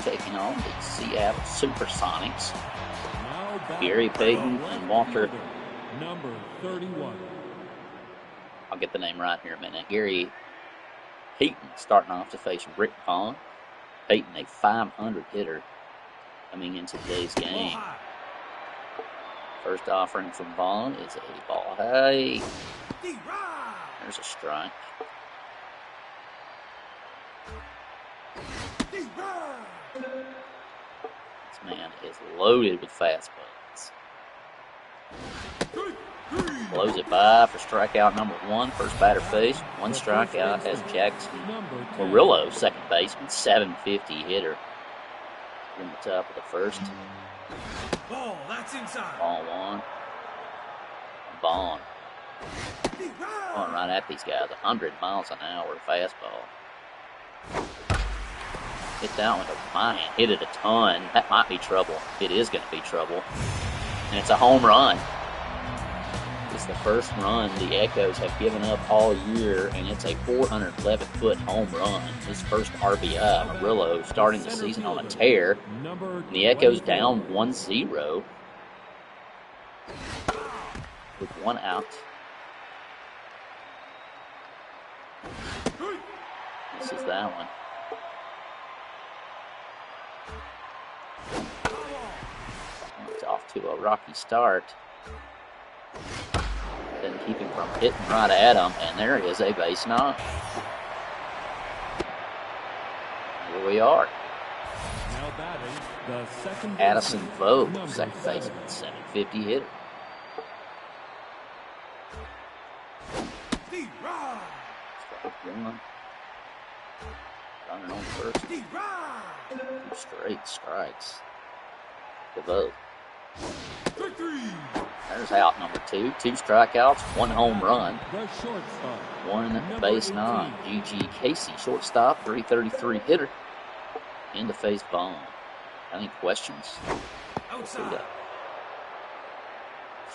taking on the Seattle Supersonics. Gary Payton and Walter. Number 31. I'll get the name right here in a minute. Gary Payton starting off to face Rick Vaughn. Payton, a .500 hitter coming into today's game. First offering from Vaughn is a ball high. There's a strike. This man is loaded with fastballs. Blows it by for strikeout number 1. First batter faced. One strikeout as Jackson Murillo, second baseman, .750 hitter. In the top of the first. Ball, that's inside. Ball 1. Vaughn. Going right at these guys. 100 miles an hour fastball. Hit that one to my hand. Hit it a ton. That might be trouble. It is going to be trouble. And it's a home run. It's the first run the Echoes have given up all year, and it's a 411-foot home run. His first RBI. Murillo starting the season on a tear. And the Echoes down 1-0 with one out. This is that one. It's off to a rocky start. Didn't keep him from hitting right at him, and there is a base knock. Here we are. Now batting, the second Addison Vogue, second baseman, .750 hitter. Strike 1. Running on first. 2 straight strikes. The Vogue. There's out number 2. 2 strikeouts, 1 home run. 1 base knock. G.G. Casey, shortstop, .333 hitter. In to face Vaughn. Any questions? Outside.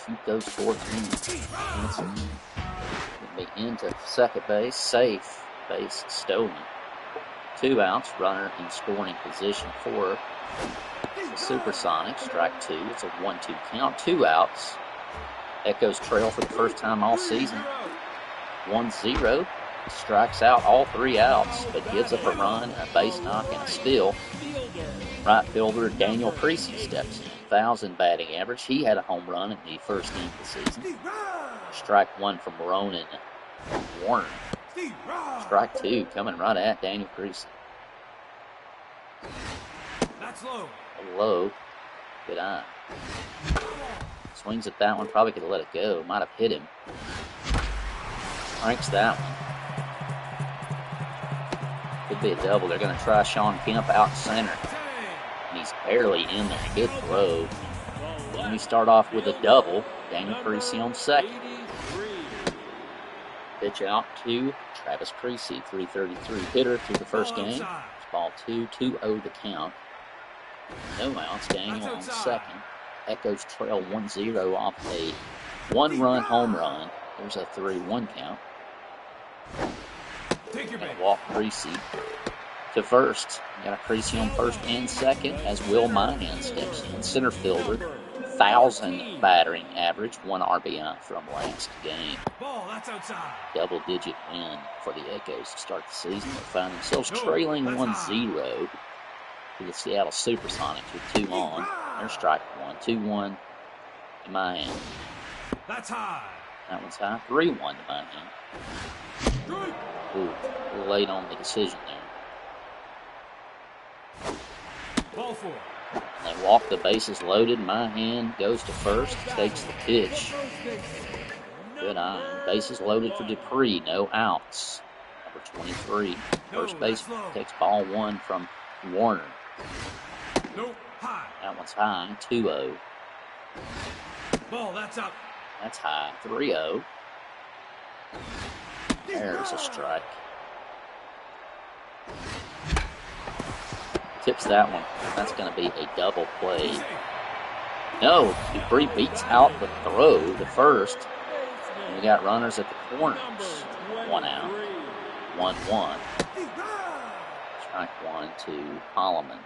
Shoot those towards him. It'll be into second base. Safe. Base stolen. 2 outs. Runner in scoring position for the Supersonics. Strike 2. It's a 1-2 count. 2 outs. Echoes trail for the first time all season. 1-0. Strikes out all 3 outs, but gives up a run, a base knock, and a steal. Right fielder Daniel Creasy steps in. 1,000 batting average. He had a home run in the first game of the season. Strike 1 from Ronan Warner. Strike 2 coming right at Daniel Creasy. That's low. Low. Good eye. Swings at that one. Probably could have let it go. Might have hit him. Cranks that one. Could be a double. They're going to try Sean Kemp out center. And he's barely in there. Good throw. Then we start off with a double. Daniel Creasy on second. Pitch out to Travis Creasy, .333 hitter through the first game. It's ball 2, 2-0 the count. No outs. Daniel on second. Echoes trail 1-0 off a 1-run home run. There's a 3-1 count. And walk Creasy to first. Got a Creasy on first and second as Will Mihan steps in. Center fielder, 1,000 battering average, 1 RBI from last game. Ball, that's outside. Double-digit win for the Echoes to start the season. They find themselves trailing 1-0 to the Seattle Supersonics with 2 on. There's strike 1, 2-1 to Mihan. That's high. That one's high. 3-1 to Mihan. Ooh, a little late on the decision there. Ball 4. They walk the bases loaded. Mihan goes to first, takes the pitch. Good eye. Bases loaded for Dupree. No outs. Number 23. First baseman takes ball 1 from Warner. That one's high. 2-0. Ball, that's up. That's high. 3-0. There's a strike. Tips that one. That's going to be a double play. No, Dupree beats out the throw to first. And we got runners at the corners. 1 out. 1-1. Strike 1 to Holloman.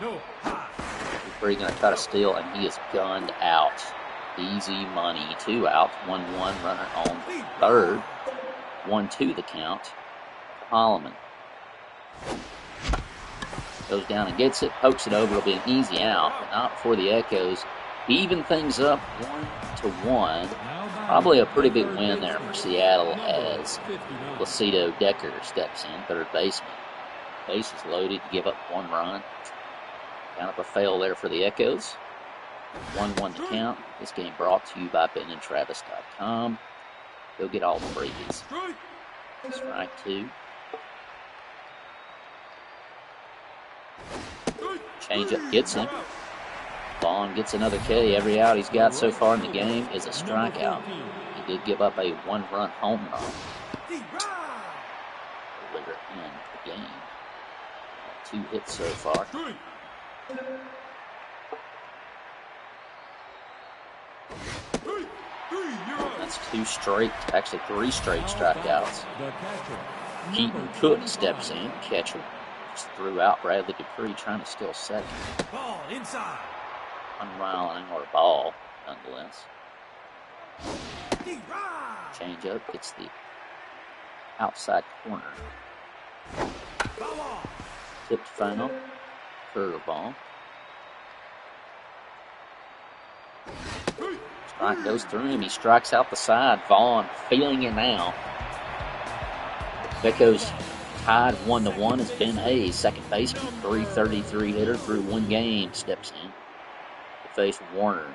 No, high. Dupree going to try to steal, and he is gunned out. Easy money. 2 outs. 1-1. Runner on third. 1-2 the count. Holloman goes down and gets it, pokes it over. It'll be an easy out, but not before the Echoes even things up 1-1. Probably a pretty big win there for Seattle as Placido Decker steps in, third baseman. Bases loaded, give up 1 run. Kind of a fail there for the Echoes. 1-1 to count. This game brought to you by BenandTravis.com. Go get all the freebies. Strike 2. Changeup gets him. Vaughn gets another K. Every out he's got so far in the game is a strikeout. He did give up a 1-run home run earlier in the game. 2 hits so far. That's 2 straight, actually 3 straight strikeouts. Keaton Cook steps in, catcher. Just threw out Bradley Dupree trying to steal second. Ball inside. 1 mile an hour ball, nonetheless. Change up, gets the outside corner. Tipped final. Curveball. Strike goes through him. He strikes out the side. Vaughn feeling it now. Echoes tied 1-1 as Ben Hayes, second baseman, 333 hitter through 1 game, steps in to face Warner.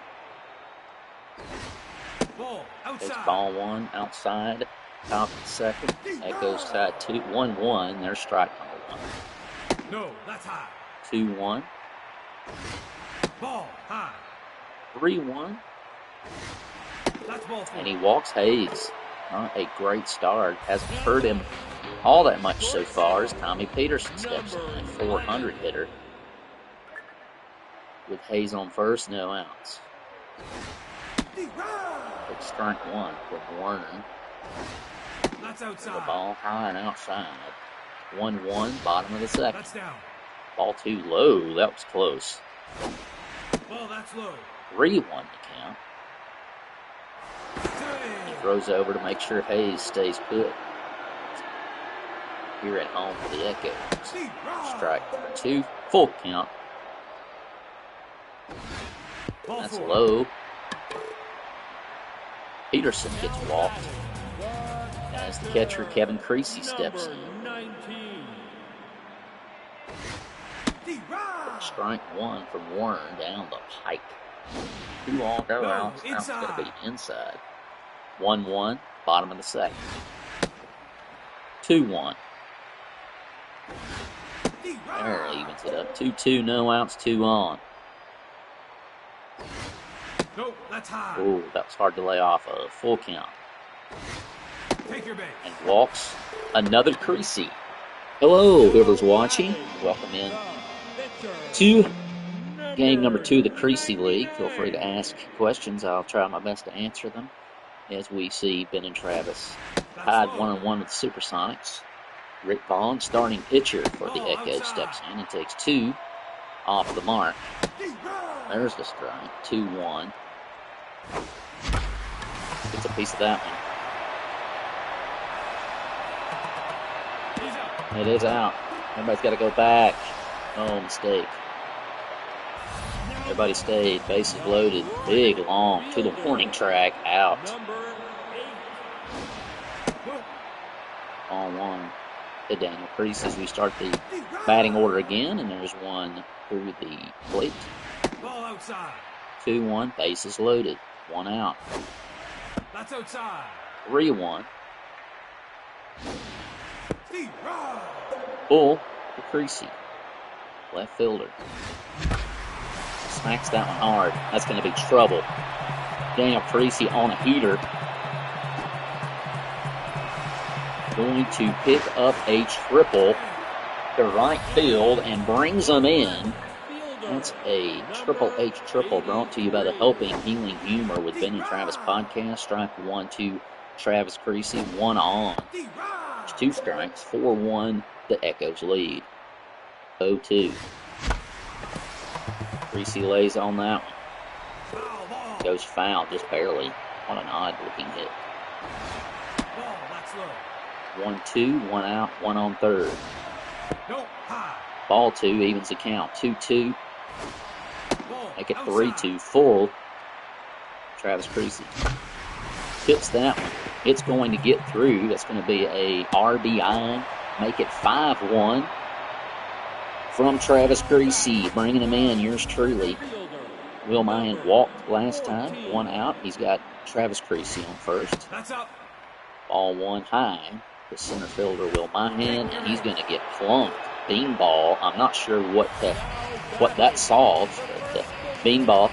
Takes ball 1 outside. Falcons second. Echoes tied 1-1. There's strike number 1. No, that's high. 2-1. Ball high. 3-1. That's ball 4. And he walks Hayes. Not a great start. Hasn't hurt him all that much so far as Tommy Peterson steps in, a 400 hitter. With Hayes on first, no outs. Take strike 1 from Warner. That's outside. The ball high and outside. 1-1, bottom of the second. That's down. Ball 2 low. That was close. Ball, that's low. 3-1 to count. He throws over to make sure Hayes stays put. Here at home for the Echoes. Strike number 2. Full count. That's low. Peterson gets walked as the catcher Kevin Creasy steps in. Strike 1 from Warner down the pipe. 2 all go outs. Now it's going to be inside. 1-1, bottom of the second. 2-1. There evens it up. 2-2, no outs, 2 on. No, that's high. Oh, that was hard to lay off of. Full count. Take your base. And walks another Creasy. Hello, whoever's watching. Welcome in to game number 2 of the Creasy League. Feel free to ask questions. I'll try my best to answer them. As we see Ben and Travis tied 1-1 with the Supersonics. Rick Vaughn, starting pitcher for the Echo, steps in and takes 2 off the mark. There's the strike. 2-1. Gets a piece of that one. It is out. Everybody's got to go back. Oh, mistake. Everybody stayed. Bases loaded. Big, long, to the warning track. Out. On 1 to Daniel Creasy as we start the batting order again, and there's one through the plate. Ball outside. 2-1, bases loaded. 1 out. That's outside. 3-1. Full to Creasy. Left fielder. Smacks that one hard. That's going to be trouble. Daniel Creasy on a heater. Going to pick up a triple to right field and brings them in. That's a Triple H triple brought to you by the Helping Healing Humor with Ben and Travis podcast. Strike 1 to Travis Creasy, 1 on. There's 2 strikes, 4-1, the Echoes lead. 0-2. Creasy lays on that one. Foul ball. Goes foul, just barely. What an odd looking hit. Ball, that's low. 1-2, 1 out, 1 on third. Nope, high. Ball 2 evens the count. 2-2. Ball, Make it outside. 3-2 full. Travis Creasy tips that one. It's going to get through. That's going to be a RBI. Make it 5-1 from Travis Creasy. Bringing him in, yours truly. Will Mahan walked last time. 1 out. He's got Travis Creasy on first. That's up. Ball 1 high. The center fielder Will Mahan, and he's going to get plunked. Beanball. I'm not sure what that solves, but Beanball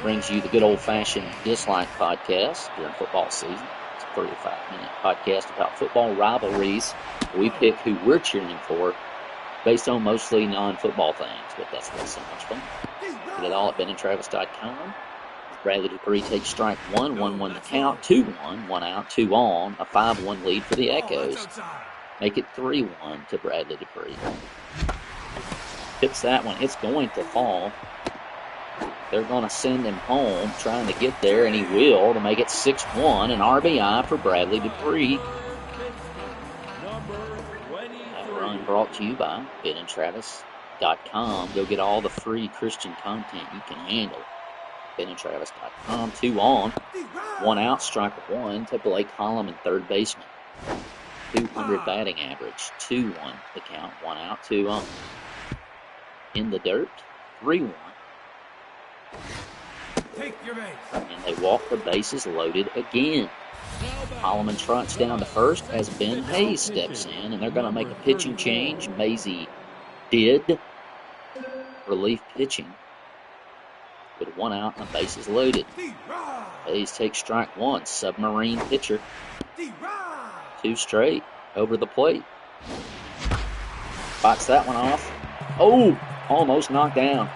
brings you the good old-fashioned Dislike podcast during football season. It's a 3 to 5 minute podcast about football rivalries. We pick who we're cheering for based on mostly non-football things, but that's what's so much fun. Get it all at benandtravis.com. Bradley Dupree takes strike 1, 1-1 the count, 2-1, 1 out, 2 on, a 5-1 lead for the Echoes. Make it 3-1 to Bradley Dupree. Tips that one. It's going to fall. They're going to send him home, trying to get there, and he will, to make it 6-1, an RBI for Bradley Dupree. That run brought to you by benandtravis.com. Go get all the free Christian content you can handle. benandtravis.com. 2 on, 1 out, strike 1 to Blake Collum, third baseman. 200 batting average, 2-1 the count, 1 out, 2 on. In the dirt, 3-1. Take your base. And they walk the bases loaded again. Holloman trots down to first as Ben Hayes steps in, and they're going to make a pitching change. Maisie did. Relief pitching with 1 out and the bases loaded. Hayes takes strike 1. Submarine pitcher. 2 straight over the plate. Box that one off. Oh, almost knocked down.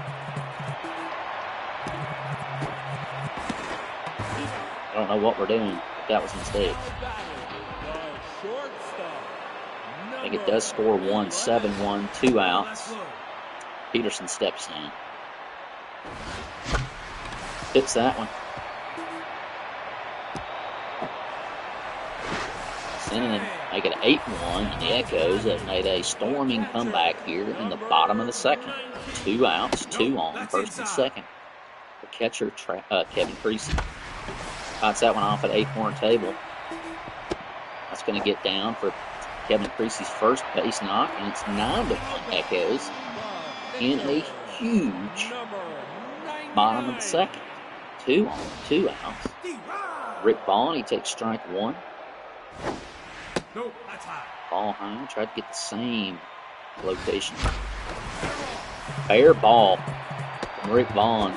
I don't know what we're doing, but that was a mistake. I think it does score 1, 7-1, 2 outs. Peterson steps in. Hits that one. Sending him, make it 8-1, and the Echoes have made a storming comeback here in the bottom of the second. 2 outs, 2 on, first and second. The catcher, Kevin Creasy. Cuts that one off at 8-corner table. That's going to get down for Kevin Creasy's first base knock, and it's 9-1 Echoes in a huge bottom of the second. 2 on, 2 outs. Rick Vaughn, he takes strike 1. Nope, that's high. Ball high, tried to get the same location. Fair ball from Rick Vaughn.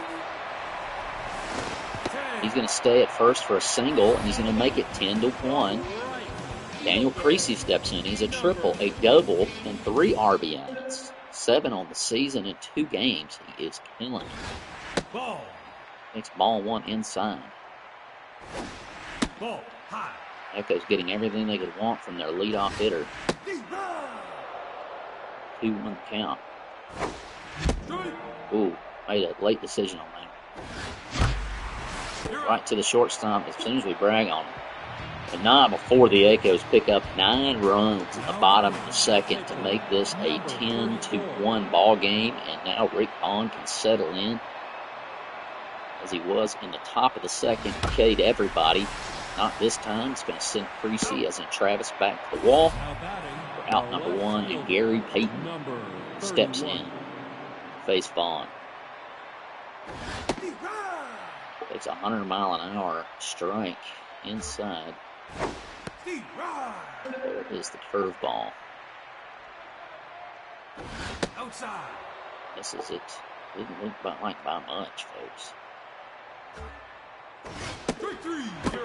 He's going to stay at first for a single, and he's going to make it 10-1. Daniel Creasy steps in. He's a triple, a double, and 3 RBIs. 7 on the season in 2 games. He is killing it. Ball. Makes ball 1 inside. Ball, high. Echoes getting everything they could want from their leadoff hitter. 2-1 count. Ooh, made a late decision on that. Right to the shortstop as soon as we brag on him. But not before the Echoes pick up 9 runs in the bottom of the second to make this a 10-1 ball game. And now Rick Vaughn can settle in as he was in the top of the second. K'd everybody. Not this time. It's going to send Creasy, as in Travis, back to the wall. For out number 1, and Gary Payton steps in. Face Vaughn. It's a 100-mile-an-hour strike inside. There is the curveball. Outside. This is it. Didn't look like by much, folks.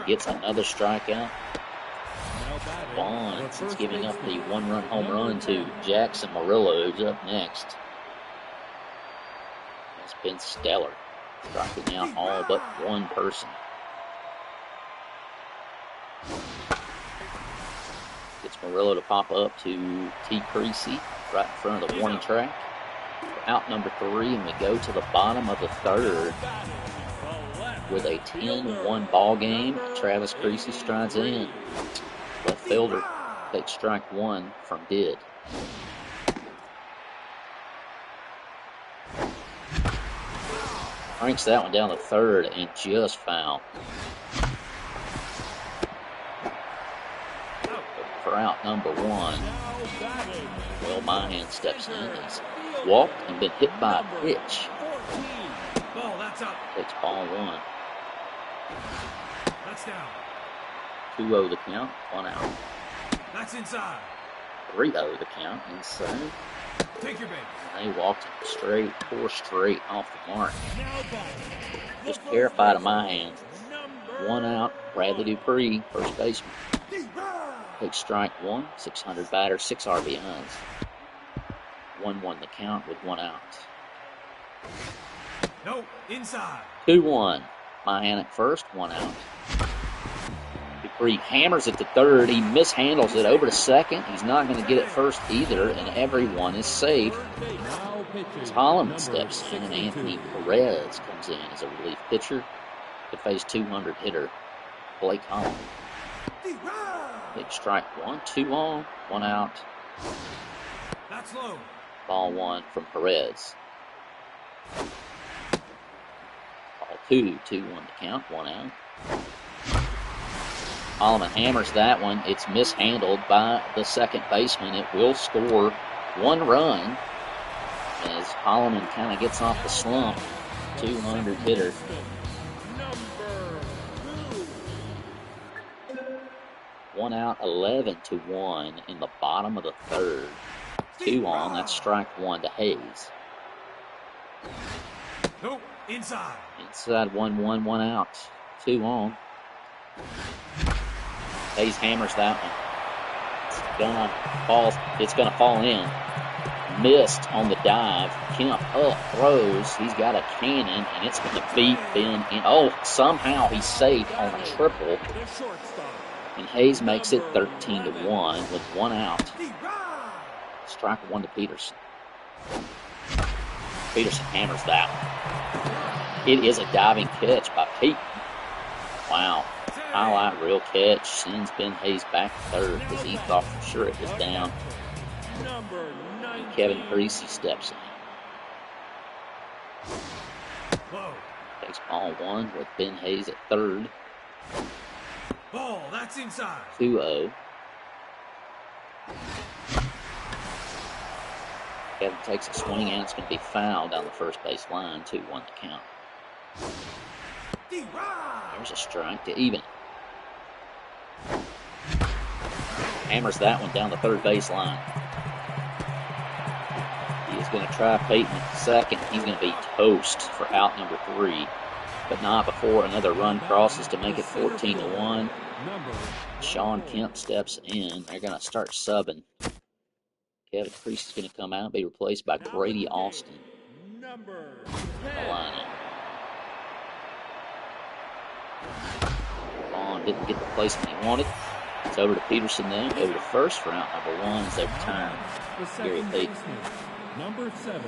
Gets another strikeout. Vaughn, since giving up the 1-run home run to Jackson Murillo, who's up next. It's been stellar. Striking out all but 1 person. Gets Murillo to pop up to T. Creasy right in front of the warning track. out number 3, and we go to the bottom of the third with a 10-1 ball game. Travis Creasy strides in. Left fielder takes strike 1 from Did. Cranks that one down the third and just foul. For out number 1, Will Mahan steps in. He's walked and been hit by a pitch. Ball, that's up. Takes ball 1. That's down. 2-0 the count, 1 out. That's inside. 3-0 the count, inside. Take your base. They walked straight, 4 straight off the mark. Just terrified of Mahan. 1 out, Bradley Dupree, first baseman. Takes strike 1, 600 batter, 6 RBIs. 1-1 the count with 1 out. No, inside. 2-1. Mahan at first, 1 out. Dupree hammers it to third. He mishandles it over to second. He's not going to get it first either, and everyone is safe. As Holloman steps in, and Anthony Perez comes in as a relief pitcher to face 200 hitter Blake Holloman. Big strike 1, 2 on, 1 out. That's low. Ball 1 from Perez. Ball 2, 2-1 to count, 1 out. Holloman hammers that one. It's mishandled by the second baseman. It will score 1 run as Holloman kind of gets off the slump. 200 hitter. 1 out, 11-1 in the bottom of the third. 2 on, that's strike 1 to Hayes. Nope, inside. Inside 1-1, 1 out. 2 on. Hayes hammers that one. It's gonna fall in. Missed on the dive. Kemp up, throws. He's got a cannon, and it's gonna beat Ben in. Oh, somehow he's safe on a triple. And Hayes makes it 13-1 with 1 out. Strike 1 to Peterson. Peterson hammers that one. It is a diving catch by Peyton. Wow. Highlight reel catch. Sends Ben Hayes back to third because he thought for sure it was down. And Kevin Creasy steps in. Takes ball 1 with Ben Hayes at third. Ball, that's inside. 2-0. Kevin takes a swing and it's going to be fouled down the first base line. 2-1 to count. There's a strike to even. Hammers that one down the third base line. He is going to try Peyton at second. He's going to be toast for out number 3. But not before another run crosses to make it 14-1. Sean Kemp steps in. They're going to start subbing. Kevin Creasy is going to come out and be replaced by Grady Austin. The lineup. Vaughn didn't get the placement he wanted. It's over to Peterson then. Over to first for out number 1 as they return. Gary Payton. Number 7.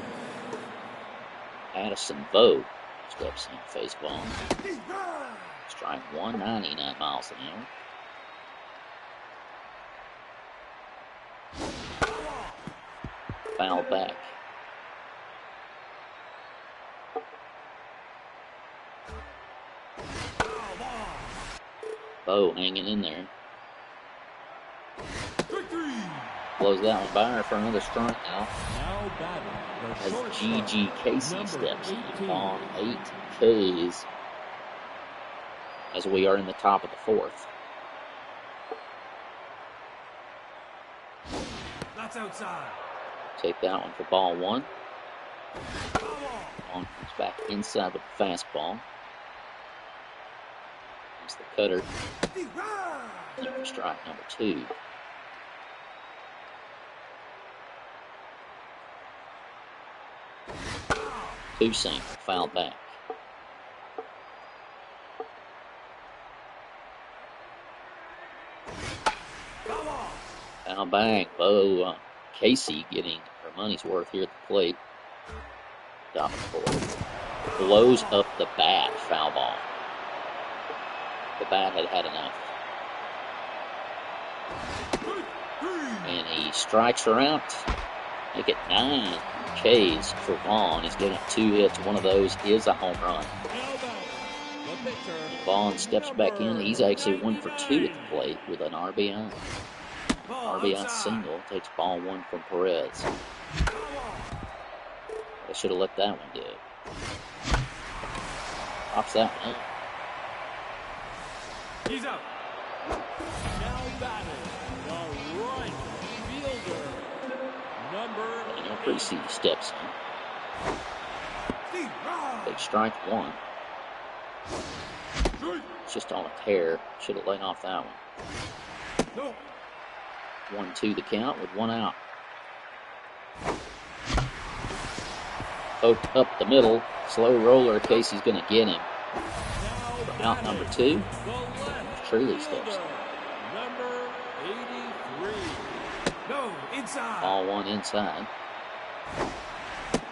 Addison Vogt steps in to face Vaughn. Strike 1, 99 miles an hour. Foul back. Bo hanging in there. Blows that one by for another strike now. As G.G. Casey steps in on 8 Ks as we are in the top of the 4th. That's outside. Take that one for ball 1. On comes back inside with the fastball. That's the cutter. And for strike number 2. Two-seam, foul back. Foul back. Bo Casey getting her money's worth here at the plate. Top of the fourth. Blows up the bat. Foul ball. The bat had had enough. And he strikes her out. Make it 9 Ks for Vaughn. He's getting 2 hits. One of those is a home run. And Vaughn steps back in. He's actually 1 for 2 at the plate with an RBI. RBI single. Takes ball 1 from Perez. I should have let that one go. Pops that one up. He's out. Now batting the right fielder, number Creasy steps in. Takes strike 1. It's just on a tear. Should have laid off that one. No. 1-2 the count with 1 out. Poked up the middle. Slow roller. Casey's going to get him. For out number 2. Truly steps in. number 83. No. Inside. Ball 1 inside.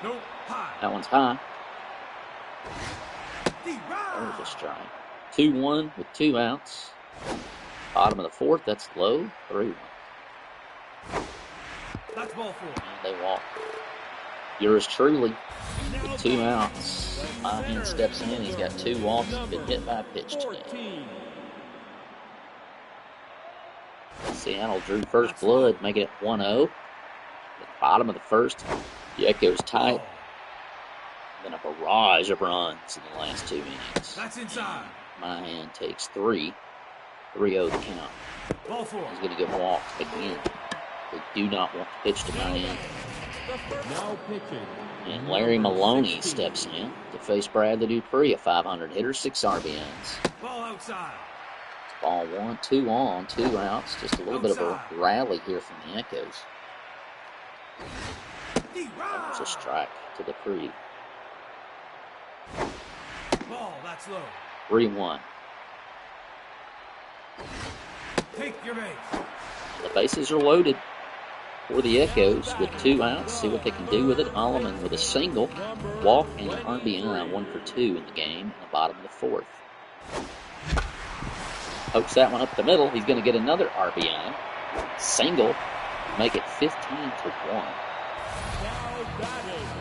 No. High. That one's high. There's a strike. 2-1 with 2 outs. Bottom of the 4th. That's low. 3-1. That's ball 4. And they walk. Yours truly with 2 outs. My man steps in. He's got 2 walks. Been hit by a pitch today. Seattle drew first blood, making it 1-0. At the bottom of the 1st, the Echoes tight. Then a barrage of runs in the last 2 innings. That's inside. Mahan takes 3. 3-0 the count. Ball 4. He's going to get walked again. They do not want to pitch to Mahan. Now pitching. And Larry Maloney steps in to face Bradley Dupree, a 500 hitter, 6 RBIs. Ball outside. Ball 1, 2 on, 2 outs. Just a little bit of a rally here from the Echoes. There's a strike to Dupree. Ball, that's low. 3-1. Take your base. The bases are loaded for the Echoes with 2 outs. See what they can do with it. Alleman with a single, walk, and an RBI, 1 for 2 in the game in the bottom of the 4th. Pokes that one up the middle. He's going to get another RBI. Single. Make it 15-1.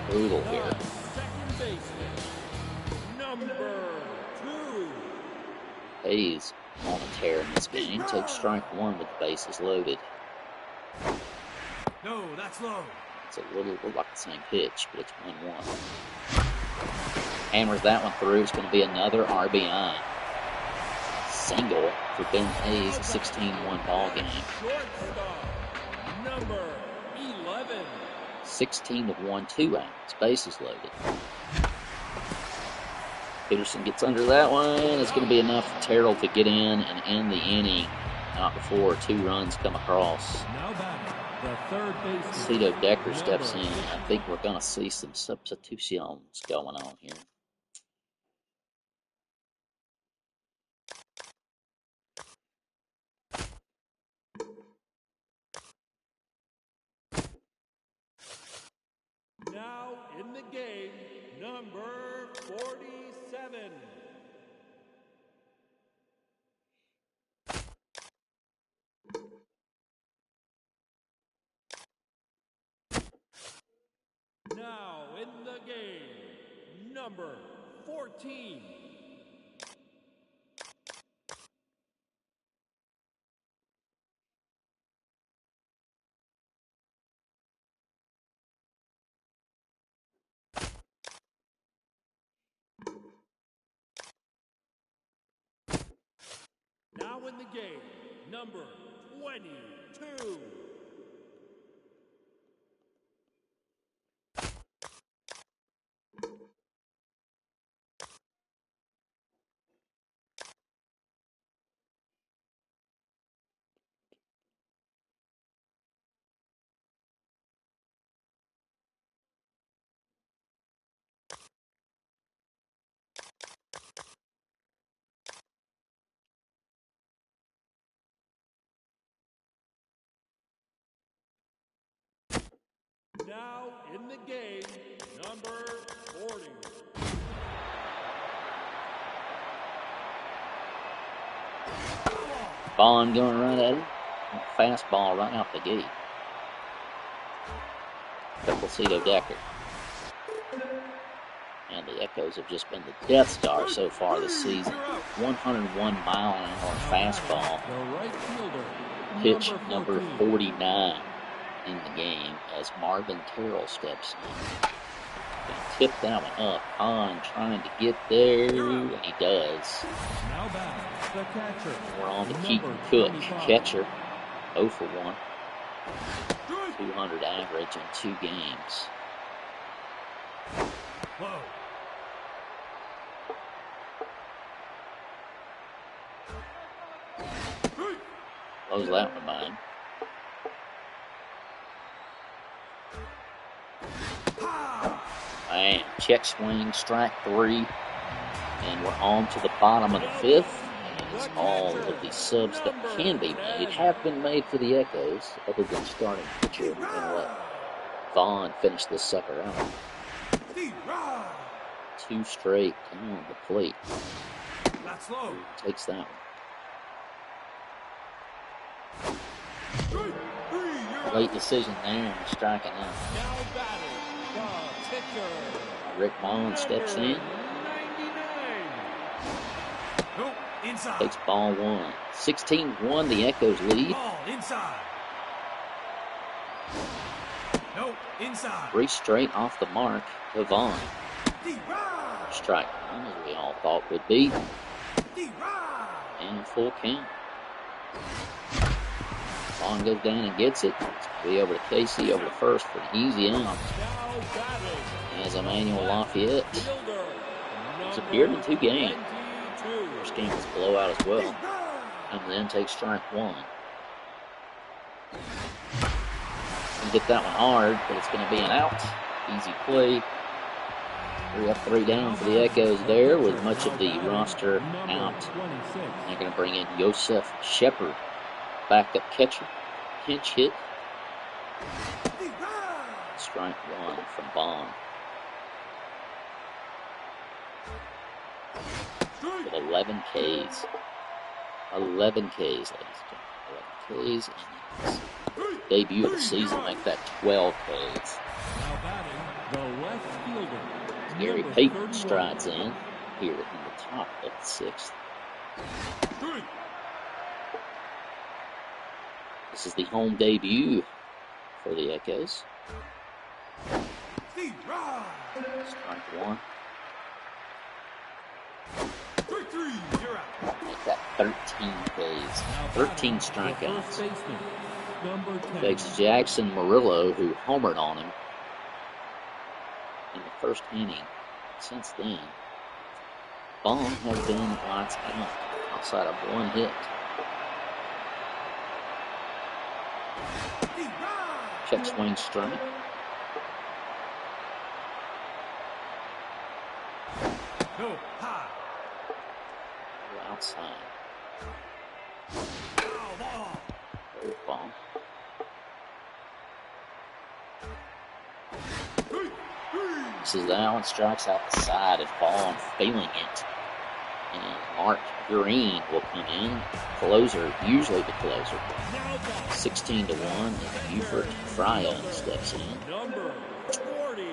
Brutal here. Hayes on a tear in this game. Takes strike 1 with the bases loaded. No, that's low. It's a little like the same pitch, but it's 1-1. Hammers that one through. It's going to be another RBI. Single for Ben Hayes, a 16-1 ball game. Number 11. 16-1, 2 outs, bases loaded. Peterson gets under that one. It's going to be enough for Terrell to get in and end the inning. Not before 2 runs come across. Now batting the third baseman. Cito Decker steps in. I think we're going to see some substitutions going on here. Now in the game, number 47. Now in the game, number 14. Now in the game, number 22. Now in the game, number 40. Bond going right at him. Fastball right out the gate. Placido Decker. And the Echoes have just been the Death Star so far this season. 101 mile an hour fastball. The right fielder, Pitch number 14. 49 in the game as Marvin Terrell steps in. Gonna tip that one up. Hahn trying to get there, and he does. Now back, the catcher. We're on to number Keaton Cook, 25. catcher. 0 for 1. 200 average in 2 games. Low. Blows that one by him. Bam. Check swing, strike 3. And we're on to the bottom of the 5th. As all of the subs that can be made have been made for the Echoes, other than starting pitcher. We're going to let Vaughn finish this sucker out. 2 straight on the plate. That's low. Takes that one. Late decision there, striking out. Now batting, the pitcher. Rick Vaughn steps in, 99. Nope. Inside. takes ball 1. 16-1, the Echoes lead. Ball inside. Nope. Inside. 3 straight off the mark to Vaughn. Strike 1, as we all thought would be. And full count. Vaughn goes down and gets it. It's going to be over to Casey, over to first for an easy out. Now batting, As Emmanuel Lafayette fielder. has appeared in 2 games. 22. First game was a blowout as well. And then takes strike 1. Gonna get that one hard, but it's going to be an out. Easy play. 3 up, 3 down for the Echoes there, with much of the roster out. 26. They're going to bring in Yosef Shepard, backup catcher. Pinch hit. Strike 1 from Bond. With 11 Ks. 11 Ks, ladies and gentlemen. 11 Ks in his debut of the season. Make that 12 Ks. Now batting, the left fielder. Gary number Payton 31. strides in here in the top of the 6th. This is the home debut for the Echoes. Strike 1. Make that 13 Ks. 13 The first strikeouts. baseman, number 10. Takes Jackson Murillo, who homered on him in the first inning. Since then, Bond has been lights out outside of 1 hit. Check swing strike. No. High. Outside. Foul ball. Third ball. This is that one, strikes out the side of Ball, feeling it. And Mark Green will come in. Closer, usually the closer. 16-1, and Buford Frya steps in. Number 40.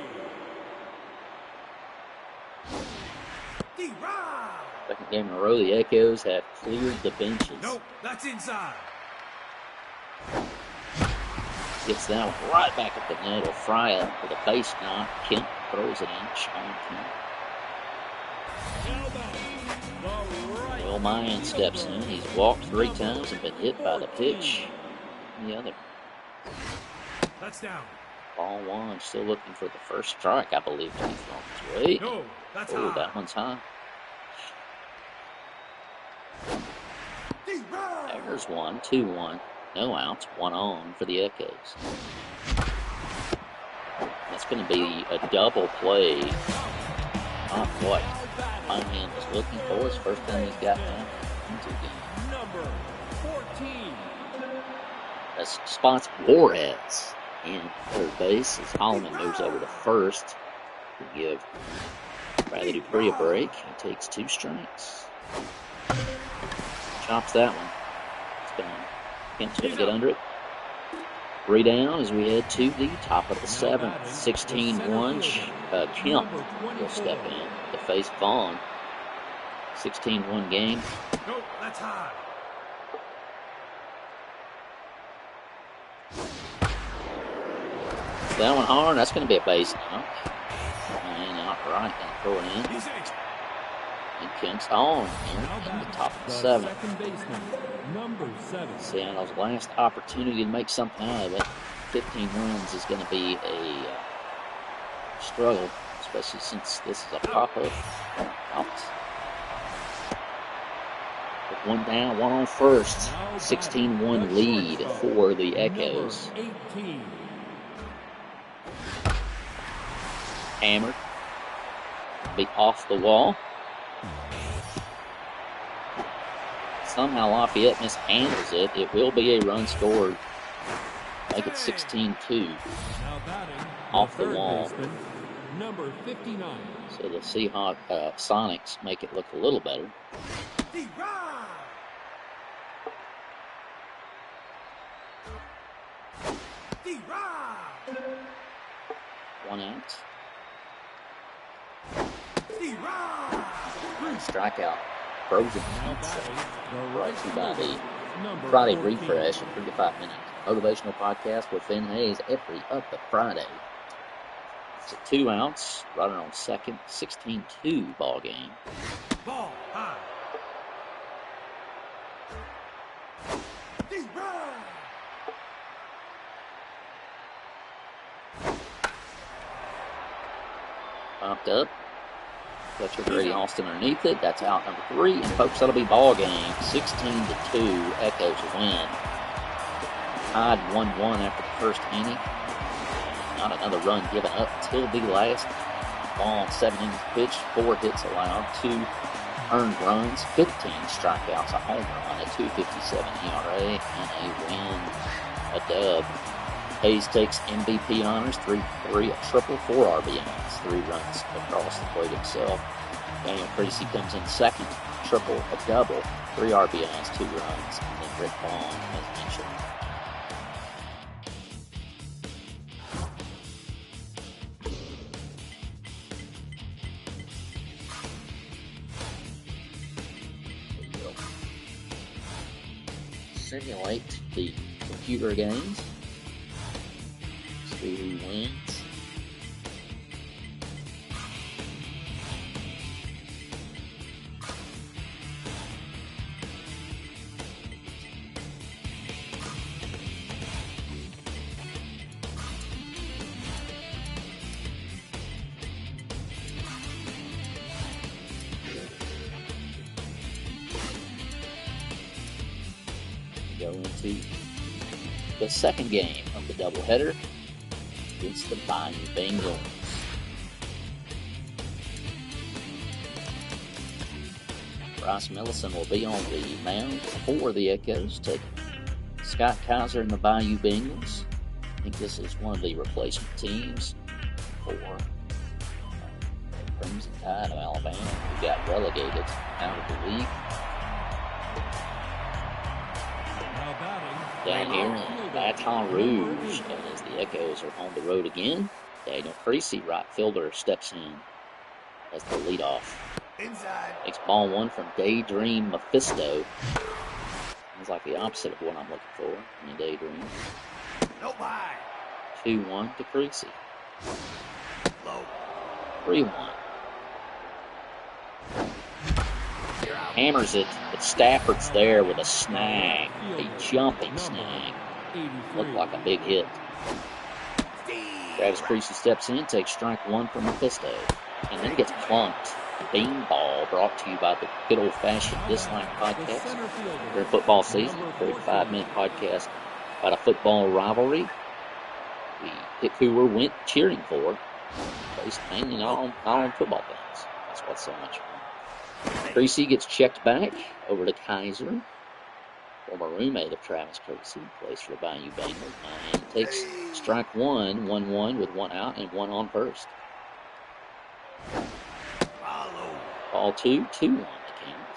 Second game in a row, the Echoes have cleared the benches. Nope. That's inside. Gets that one right back at the net. Frya with a base knock. Kemp throws it in. Sean Kemp. Now batting, the right. Will Mayan steps in. He's walked 3 times and been hit by the pitch. The other. That's down. Ball 1, still looking for the first strike, I believe, to be thrown his way. No. That's Oh, high. that one's high. There's 1, 2-1. No outs, 1 on for the Echoes. That's going to be a double play. Not what Mayan was looking for. His first time he's got that into the game. Number 14. That spots Juarez in third base as Holloman moves over to first. We give Bradley Dupree a break. He takes 2 strikes. Chops that one. Kemp's going to get under it. 3 down as we head to the top of the 7th. 16-1. Kemp will step in to face Vaughn. 16-1 game. Nope, that's high. That one hard. That's going to be a base now. And outright going to throw it in. He's it. And Kemp's on here in the top of the 7th. Second baseman, number 7. Seattle's last opportunity to make something out of it. 15 runs is going to be a struggle, especially since this is a pop-up. With 1 down, 1 on first. 16-1 lead for the Echoes. 18. Hammered. Be off the wall. Somehow Lafayette mishandles it. It will be a run scored. Make it 16-2. Off the wall. Number 59. So the Seahawks, Sonics make it look a little better. One out. Strikeout. Frozen pizza. Brought to you by the Friday Refresh, a 3 to 5 minute motivational podcast with Finn Hayes every other Friday. It's a 2 outs, runner on second, 16-2 ball game. Ball high. Popped up. Catcher Grady Austin underneath it. That's out number 3. And folks, that'll be ball game. 16-2. Echoes win. Tied 1-1 after the first inning. Not another run given up till the last ball. 7 innings pitched, 4 hits allowed, 2 earned runs, 15 strikeouts, a home run, a 2.57 ERA, and a win, a dub. Hayes takes MVP honors, 3 a triple, 4 RBIs, 3 runs across the plate himself. Daniel Creasy comes in second, triple, a double, 3 RBIs, 2 runs, and then Rick Vaughn, as mentioned. Simulate the computer games. See who wins. Go into the second game of the doubleheader against the Bayou Bengals. Bryce Millison will be on the mound for the Echoes, taking Scott Kaiser and the Bayou Bengals. I think this is one of the replacement teams for Crimson Tide of Alabama, who got relegated out of the league. Down here in Baton Rouge, as the Echoes are on the road again. Daniel Creasy, right fielder, steps in as the leadoff. Inside. Takes ball 1 from Daydream Mephisto. It's like the opposite of what I'm looking for in a Daydream. No bye. 2-1 to Creasy. Low. 3-1. Hammers it, but Stafford's there with a snag, a jumping snag. Looked like a big hit. Travis Creasy steps in, takes strike 1 from Mephisto, and then gets plunked. Beanball, brought to you by the good old-fashioned Dislike Podcast. During football season, 35-minute podcast about a football rivalry. We pick who we're cheering for, based mainly not on football things. That's what's so much fun. Creasy gets checked back over to Kaiser, former roommate of Travis Creasy, plays for the Bayou Bengals, and takes strike 1, 1-1 with 1 out and 1 on first. Follow. Ball 2, 2-1 the count.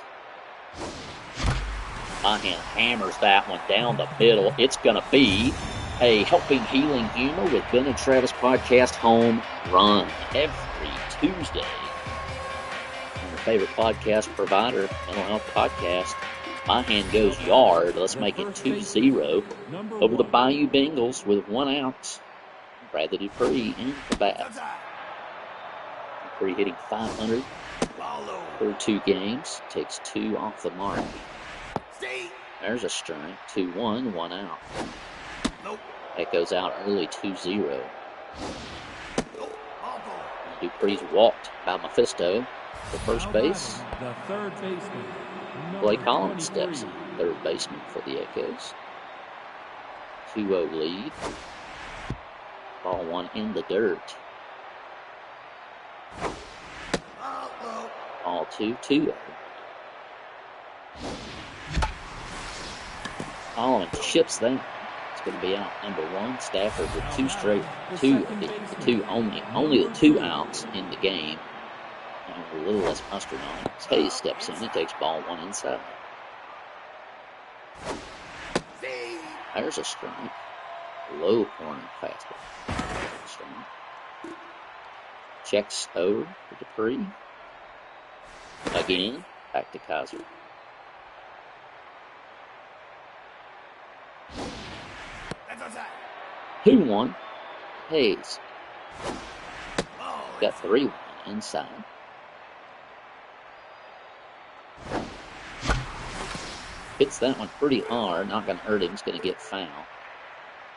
Mahan hammers that one down the middle. It's going to be a Helping Healing Humor with Ben and Travis podcast home run every Tuesday. On your favorite podcast provider, Mental Health Podcast. Mahan goes yard. Let's make it 2-0 over the Bayou Bengals with 1 out. Bradley Dupree in the bat. Dupree hitting .500 through 2 games. Takes 2 off the mark. There's a strike. 2-1, 1 out. That goes out early, 2-0. Dupree's walked by Mephisto for first base. The third baseman. Blake Collins steps in, third baseman for the Echoes. 2-0 lead. Ball 1 in the dirt. Ball 2, 2-0. Collins chips that. It's going to be out number 1. Stafford with 2 straight, only the 2 outs in the game. And a little less mustard on it. Hayes steps in. He takes ball 1 inside. There's a strike. Low corner fastball. Strike. Checks over to Dupree. Again, back to Kaiser. That's 2-1. Hayes. Got 3-1 inside. Hits that one pretty hard. Not going to hurt him. He's going to get foul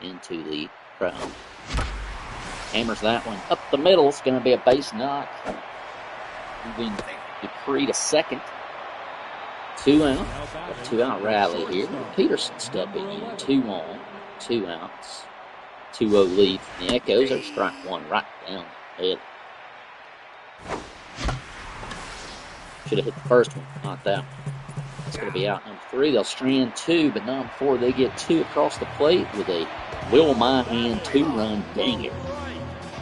into the crowd. Hammers that one up the middle. It's going to be a base knock. Moving Dupree to second. 2 out. A 2-out rally here. Peterson stepping in. 2 on. 2 outs. 2-0 lead from the Echoes. There's strike 1 right down the middle. Should have hit the first one. Not that one. It's going to be out number 3. They'll strand 2, but not before they get 2 across the plate with a Will Mahan 2-run dinger.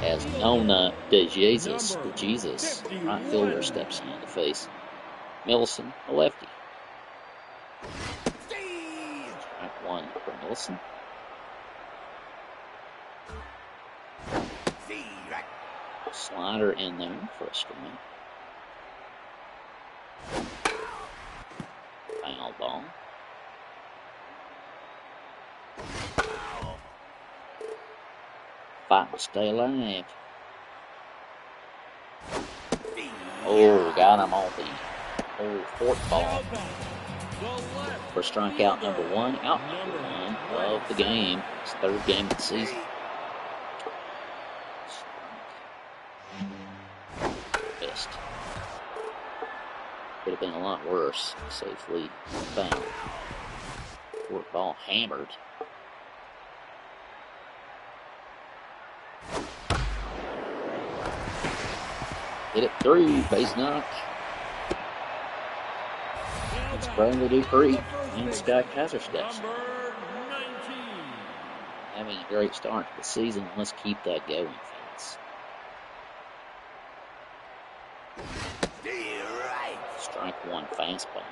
As Nona DeJesus, right fielder, steps in to face Millison, a lefty. Strike 1 for Millison. Slider in there for a strike. Foul ball. Fight to stay alive. Oh, got him on the fourth ball. For strikeout number 1, out number 1 of the game. It's the 3rd game of the season. Missed. Could have been a lot worse. Safely fouled. Fourth ball hammered. Hit it through. Base knock. It's Bradley Dupree. And Scott Kaiser steps. Having a great start to the season. Let's keep that going, fans. Strike 1 fastball.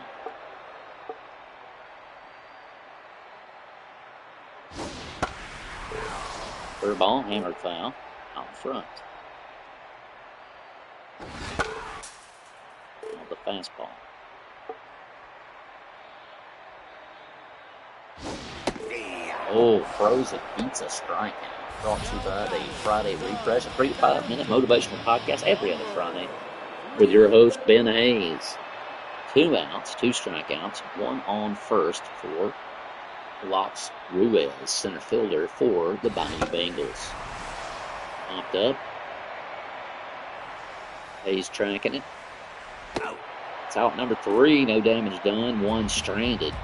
Third ball, hammered foul out front. Now the fastball. Oh, frozen pizza strikeout. Brought to you by the Friday Refresh, a 3 to 5 minute motivational podcast every other Friday with your host, Ben Hayes. 2 outs, 2 strikeouts, 1 on first for Lox Ruiz, center fielder for the Bayou Bengals. Popped up. Hayes tracking it. It's out number 3, no damage done, 1 stranded.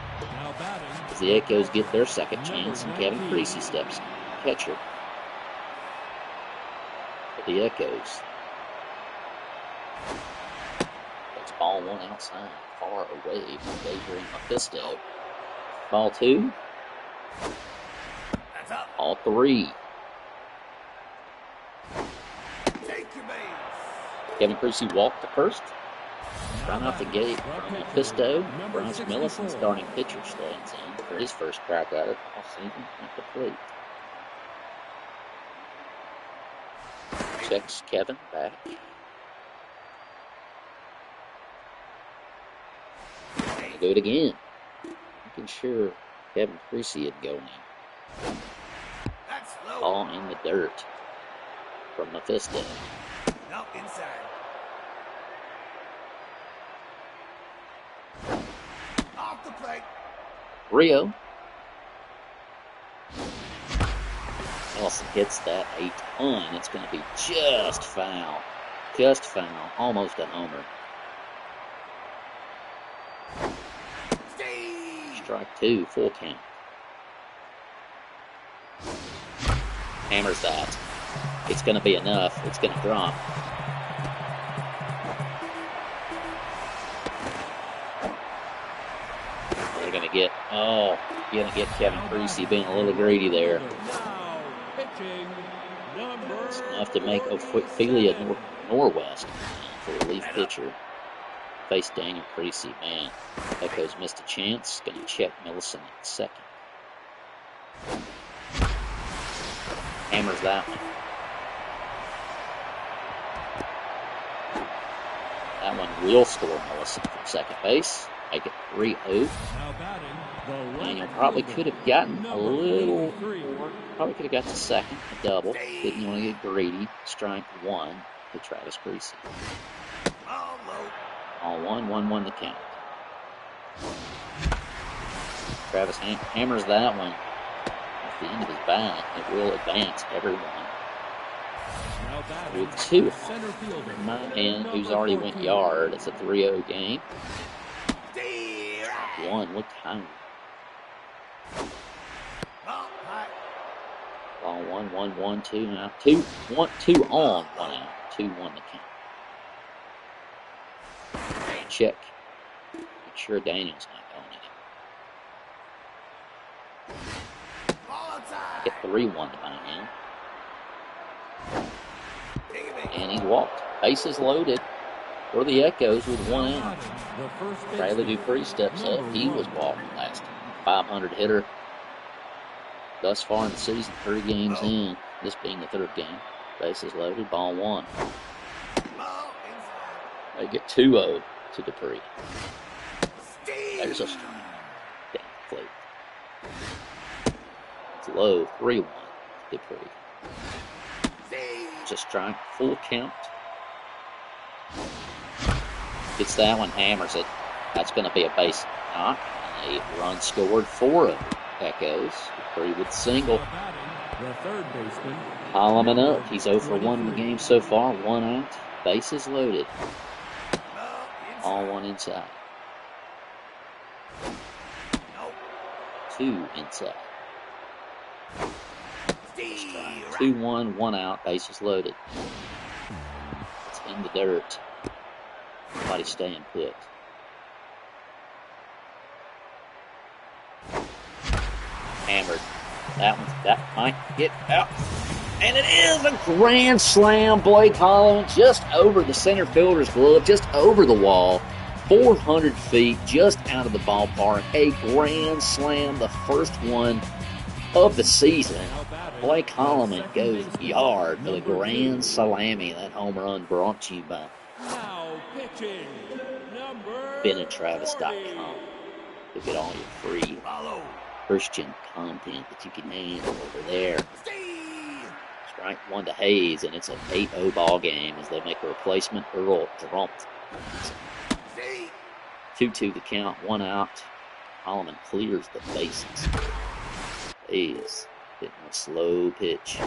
As the Echoes get their second chance, and Kevin Creasy steps in, catcher for the Echoes. It's ball 1 outside, far away from Daydream Mephisto. Ball 2. Ball 3. Kevin Creasy walked to first. Right off the gate from Mephisto, Bryce Millison, starting pitcher, stands in for his first crack at it all season at the plate. Checks Kevin back. They do it again. Making sure Kevin Creasy had going in. Ball in the dirt from Mephisto. Now inside. Off the plate. Rio. Nelson hits that a ton. It's going to be just foul. Just foul. Almost a homer. Strike 2, full count. Hammers that. It's going to be enough. It's going to drop. They're going to get, Kevin Creasy being a little greedy there. It's enough to make Ophelia Norwest for relief pitcher. Face Daniel Creasy. Man, Echoes missed a chance. Going to check Millison at second. Hammers that one. That one will score Millison from second base. Make it 3-0. Daniel probably could have gotten a little more. Probably could have got to second, a double. Didn't want to get greedy. Strike 1 to Travis Creasy. All 1-1-1 the count. Travis hammers that one off the end of his bat. It will advance everyone. With 2 my man, who's already went yard. It's a 3-0 game. 1 looked high. Ball 1-1-1-2 now. 2 on, 1 out. 2-1 the count. Check. Make sure Daniel's not going in. Get 3-1 to my hand. And he walked. Bases loaded for the Echoes with 1 out. Bradley Dupree steps up. He was walking last time. 500 hitter thus far in the season. 3 games in. This being the 3rd game. Bases loaded. Ball 1. They get 2-0 to Dupree. There's a strike. Down the plate. It's low. 3-1 Dupree. It's a strike. Full count. Gets that one. Hammers it. That's going to be a base knock. A run scored for Echoes. Dupree with single. Holloman up. He's 0 for 1 in the game so far. 1 out. Bases loaded. All 1 inside. 2 inside. 2-1, 1 out. Bases loaded. It's in the dirt. Nobody's staying put. Hammered. That might get out. And it is a grand slam. Blake Holloman just over the center fielder's glove, just over the wall. 400 feet, just out of the ballpark. A grand slam, the first one of the season. Blake Holloman goes yard for the grand salami. That home run brought to you by BenandTravis.com. Look at all your free Christian content that you can handle over there. Strike 1 to Hayes, and it's an 8-0 ball game as they make a replacement. Earl dropped. 2-2 the count, 1 out. Holloman clears the bases. Hayes hitting a slow pitch.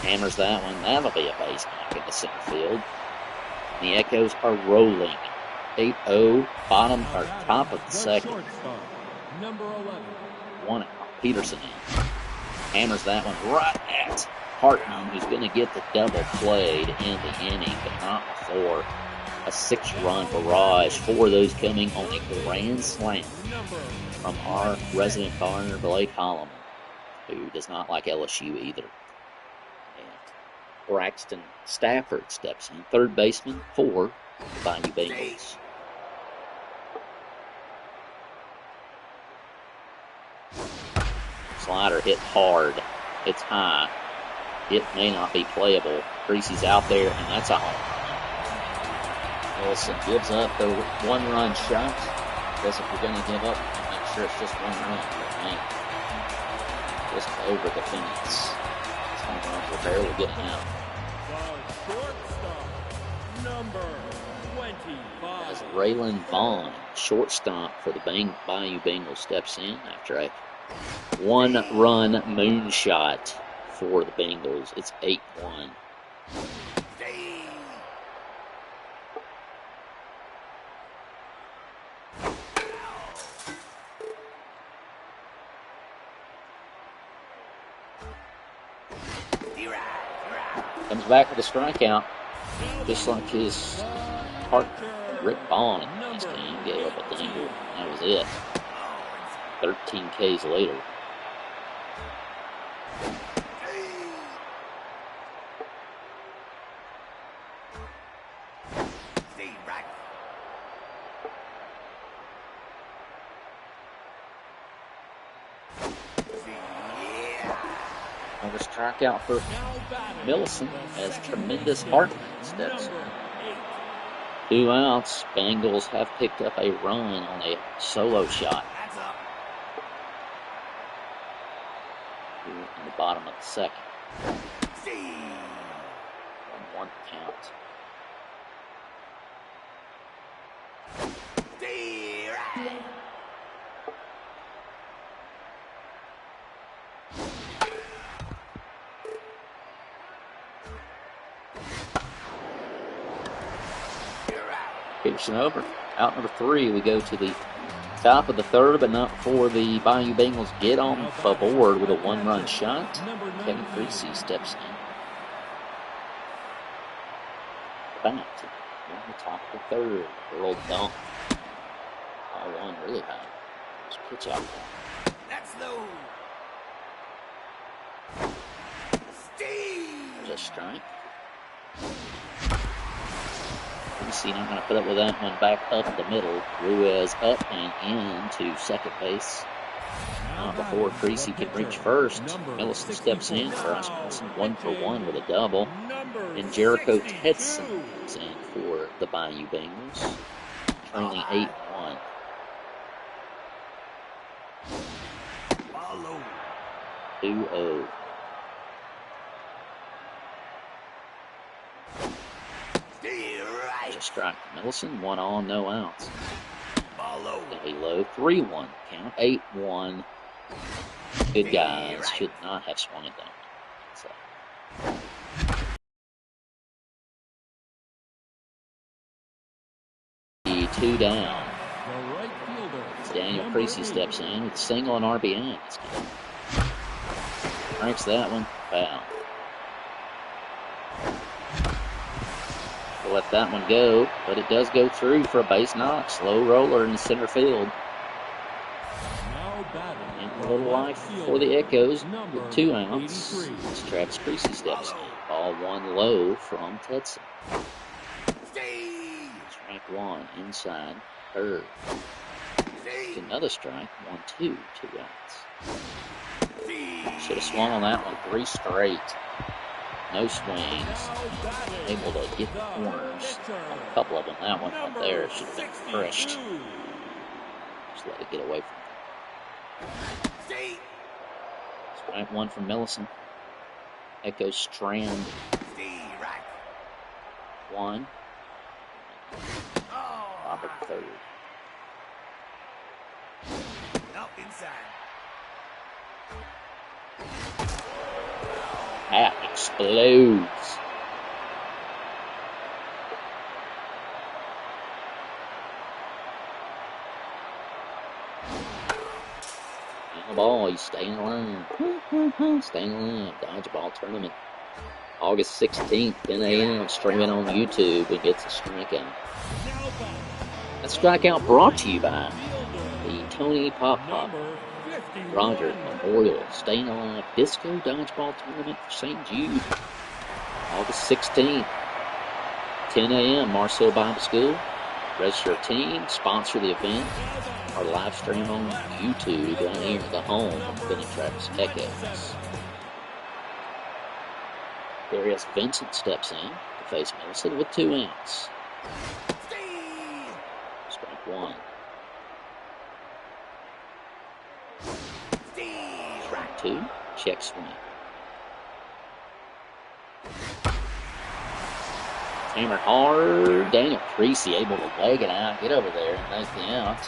Hammers that one. That'll be a base knock in the center field. And the Echoes are rolling. 8-0, top of the second. 1 out. Peterson in. Hammers that one right at Hartman, who's going to get the double played in the inning, but not before a 6-run barrage. 4 of those coming on a grand slam from our resident partner, Blake Holloman, who does not like LSU either. And Braxton Stafford steps in, third baseman for the Bayou Bengals. Slider hit hard. It's high. It may not be playable. Creasy's out there, and that's a home run. Wilson gives up the one-run shot. Because if you're going to give up, make sure it's just one run. But man, just over the fence. These home runs are barely getting out. The shortstop, number 25. As Raylan Vaughn, shortstop for the Bayou Bengals, steps in after a one-run moonshot for the Bengals. It's 8-1. Comes back with a strikeout, just like his partner, Rick Vaughn, in this game. Gave up a single. That was it. 13 Ks later. Another strikeout for Millicent as Tremendous Hartman steps in. 2 outs. Bengals have picked up a run on a solo shot. Here in the bottom of the second. 1-1 count. Peterson over. Out number 3, we go to the top of the third, but not before the Bayou Bengals get on the board with a one-run shot. Kevin Creasy steps in. Back on the top of the third. Earl dunk. Ball one really high. Just pitch out there. That's low. There's a strike. Creasy not going to put up with that one back up the middle. Ruiz up and into second base. Before Creasy can reach first, Millicent steps in. Bryce Wilson 1 for 1 with a double. And Jericho Tedson comes in for the Bayou Bengals. Trailing 8-1. 2-0. There's a strike to Millicent. 1 on, no outs. Gonna be low. 3-1 count. 8-1. Good guys. Should not have swung it down. So. Two down. As Daniel Creasy steps in with a single and RBI. Cranks that one. Foul. We'll let that one go, but it does go through for a base knock. Slow roller in the center field. And a little life for the Echoes with 2 outs. As Travis Creasy steps in. Ball 1 low from Tedson. Strike 1 inside third. Another strike. 1-2. 2 outs. Should have swung on that one 3 straight. No swings. Able to get the corners on a couple of them. That one right there should have been crushed. Just let it get away from him. Strike 1 from Millicent. Echo Strand. 1. Robert third. Up inside. Hat explodes. The ball, he's staying alive. Staying alive. Dodgeball tournament. August 16th, 10 a.m. Streaming on YouTube and gets a strikeout. That strikeout brought to you by the Tony Pop Rogers Memorial Staying Alive Disco Dodgeball Tournament for St. Jude. August 16th, 10 a.m., Marcel Bible School. Register a team, sponsor the event, or live stream on YouTube right here at the home of Ben and Travis Echoes. Darius Vincent steps in to face Millicent with 2 outs. Strike one. Strike two. Check swing. Hammered hard. Daniel Creasy able to leg it out, get over there, and make the out.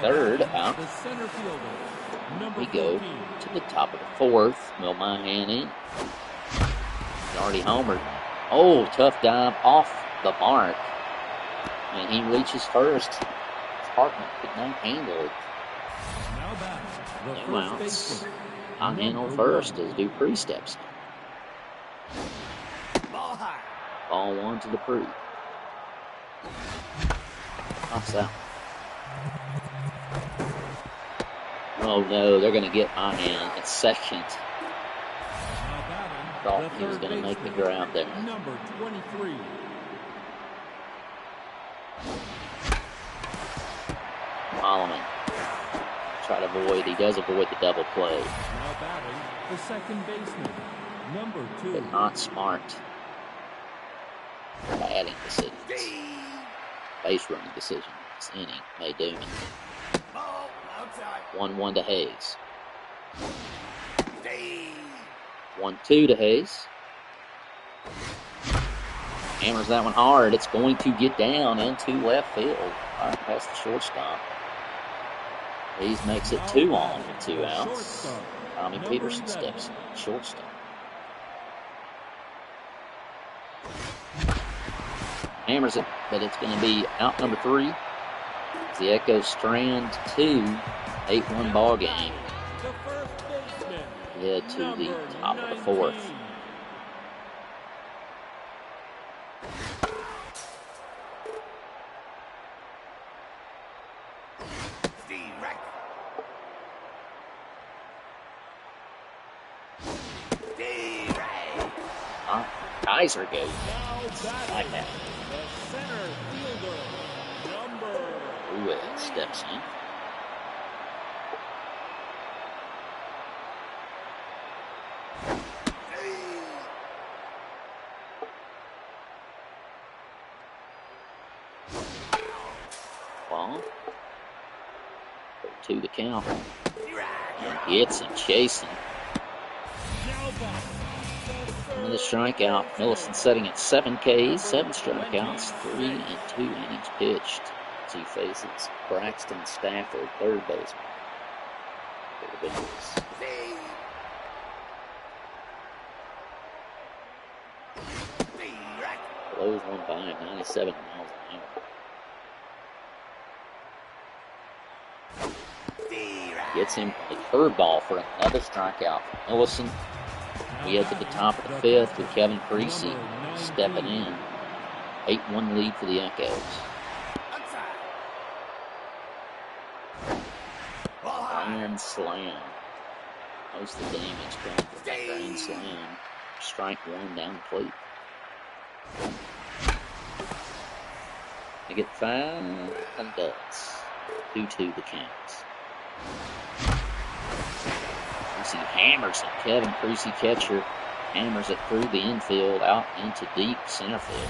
Third out. We go to the top of the fourth. Will Mahan in. He's already homered. Oh, tough dive off the mark. And he reaches first. Hartman could not handle it. No outs. On handle first as Dupree steps in. Ball one to Dupree. Pops out. Oh no, they're going to get Mahan at second. Thought he was going to make the grab there. Number 23. Holloman. Try to avoid. He does avoid the double play. Now batting, the second baseman, number 2. But not smart. Batting decisions. Base running decision. This inning may doom it. 1-1 to Hayes. 1-2 to Hayes. Hammers that one hard. It's going to get down into left field. Right past the shortstop. Hayes makes it 2 on with 2 outs. Tommy Peterson steps in. Shortstop. Hammers it, but it's going to be out number 3. As the Echoes strand 2. 8-1 ball game. Head to the top of the fourth. Kaiser goes. Like that. Ruiz steps in. Ball. 2 to count. And gets him chasing. Another strikeout. Millicent setting at 7 Ks, 7 strikeouts, 3 and 2 innings pitched. As he faces Braxton Stafford, third baseman for the Bengals. Blows one by him, 97 miles an hour. Gets him a curveball for another strikeout from Millicent. We head to the top of the fifth with Kevin Creasy stepping in. 8-1 lead for the Echoes. Grand slam. Most of the damage coming from that grand slam. Strike one down the plate. They get 5 and does. 2-2 the counts. He hammers it. Kevin Creasy, catcher, hammers it through the infield out into deep center field.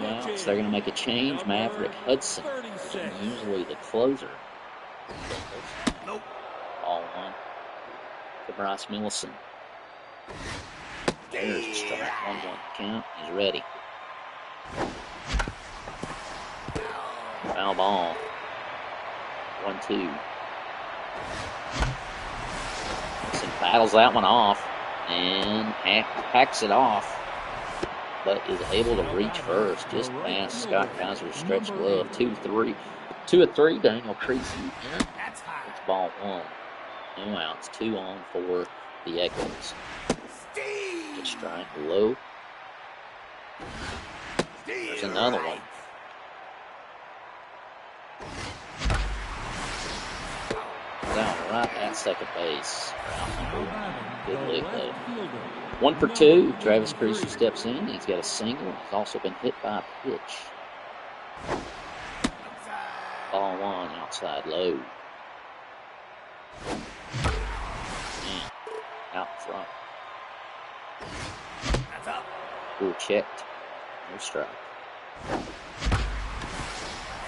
No outs. They're going to make a change. Maverick Hudson, usually the closer. Nope. Ball one to Bryce Millicent. There's a strike. 1-1 count. He's ready. Foul ball. 1-2. Battles that one off and hacks it off, but is able to reach first just past Scott Kaiser's stretch glove. 2-3. 2-3, Daniel Creasy. It's ball one. No outs. 2 on for the Echoes. Good strike low. There's another one. Down right at second base. Route number 1. Good The lick, left though. fielder. 1 for Number 2. Travis 23. Creasy steps in. He's got a single. He's also been hit by a pitch. Ball 1, outside low. Man, out front. That's up. Cool checked. No strike.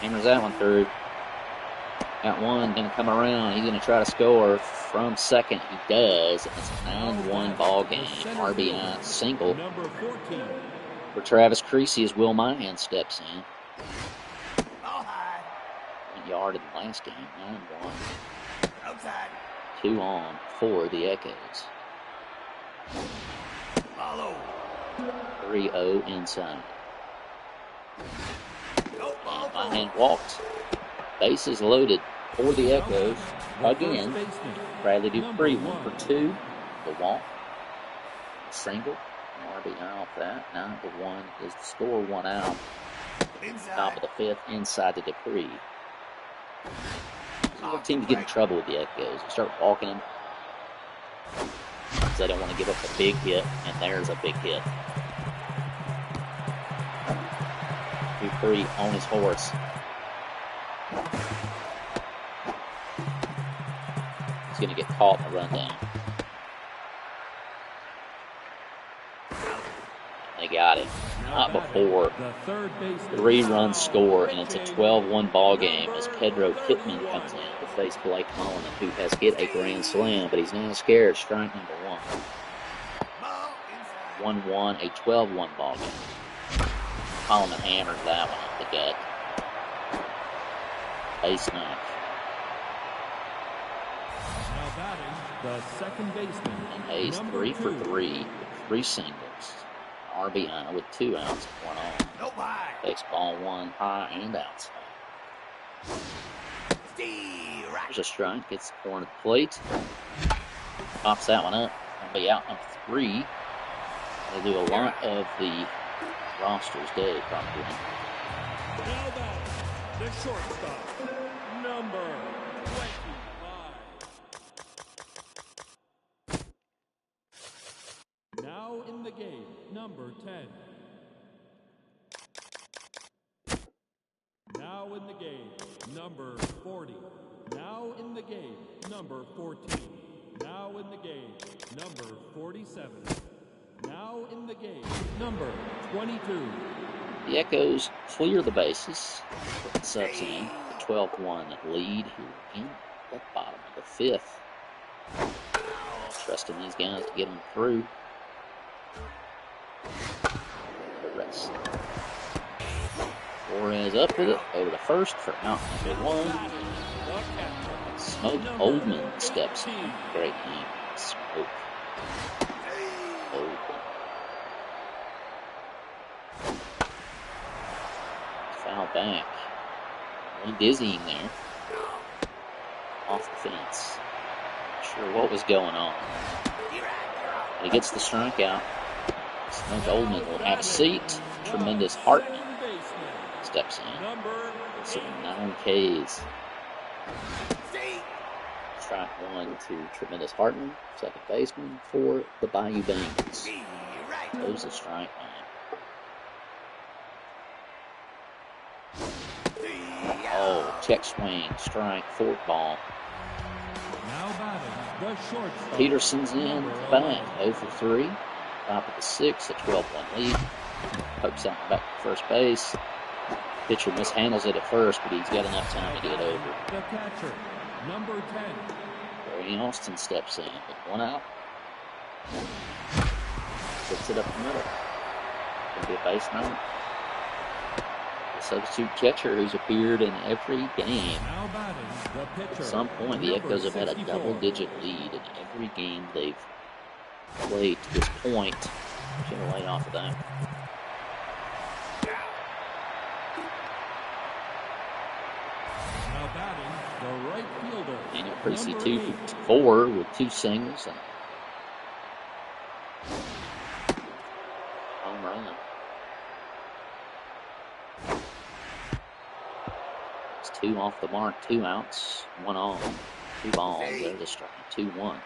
Hammers that one through. Got one, gonna come around. He's gonna try to score from second. He does. It's a 9-1 ball game. RBI single Number 14. for Travis Creasy as Will Mahan steps in. Ball high. 1 yard in the last game. 9-1. Outside. 2 on for the Echoes. Follow. 3-0 inside. Go ball And forward. Mahan walked. Bases loaded for the Echoes. The Again, first baseman. Bradley Number Dupree, 1 for 1. 2. The walk. Single. RBI off that. 9-1 is the score. 1 out. Inside. Top of the 5th, inside to Dupree. This is where teams get in trouble with the Echoes. They start walking them because they don't want to give up a big hit, and there's a big hit. Dupree on his horse. He's going to get caught in the rundown. They got him. Not before. The third baseman. 3-run score, and it's a 12-1 ball game as Pedro Pittman comes in to face Blake Holland, who has hit a grand slam, but he's now scared. Strike number 1. Ball inside. 1-1, a 12-1 ball game. Holland hammered that one up the gut. Base knock. Now batting, the second baseman. And Hayes Number 3 for 2. 3 with 3 singles. RBI with 2 outs, 1 on. No high. Baseball 1 high and outside. Steve right. There's a strike. Gets the corner of the plate. Pops that one up. Gonna be out number 3. They do a lot of the rosters day, probably. Now batting, the shortstop. Number 25. Now in the game, number 10. Now in the game, number 40. Now in the game, number 14. Now in the game, number 47. Now in the game, number 22. The Echoes clear the bases. Put the subs in. The 12-1 lead here in the bottom of the 5th. Trusting these guys to get them through the rest. Torres up with it. Over to first for out number 1. Smoke Oldman steps in. Great name. Smoke Oldman. Foul back. Really dizzying there. Off the fence. Not sure what was going on. But he gets the strikeout. Smoke Oldman will have a seat. Tremendous Hartman steps in. So 9 Ks. Strike 1 to Tremendous Hartman, second baseman for the Bayou Bengals. Those a strike 9. Oh, check swing, strike, fork ball. Now batting, the shortstop. Peterson's in the back, 0 for 3. Top of the 6th, a 12-1 lead. Pokes out back to first base. Pitcher mishandles it at first, but he's got enough time to get over. The catcher, number 10. Barry Austin steps in with 1 out. Puts it up the middle. Gonna be a base knock. The substitute catcher who's appeared in every game. Now batting, the pitcher. At some point, the Echoes have had a double-digit lead in every game they've played to this point. Should have laid off of that. Now batting, the right fielder. Daniel Creasy Number 2 8. for 4 with 2 singles and home run. It's 2 off the mark, 2 outs, 1 on, 2 balls. There's a strike, 2-1.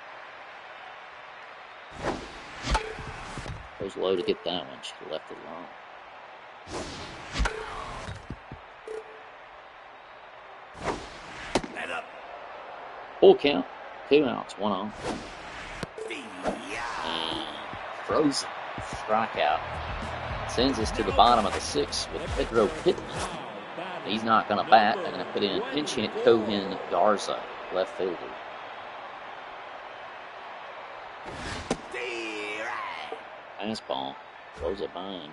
Goes low to get that one. Should have left it alone. Head up. Full count. 2 outs. 1 on. Yeah. And Frozen. Strikeout. Sends us to the bottom of the 6th with Pedro Pittman. He's not going to bat. They're going to put in pinch hit Cohen Garza, left fielder. Fastball. Throws it by him.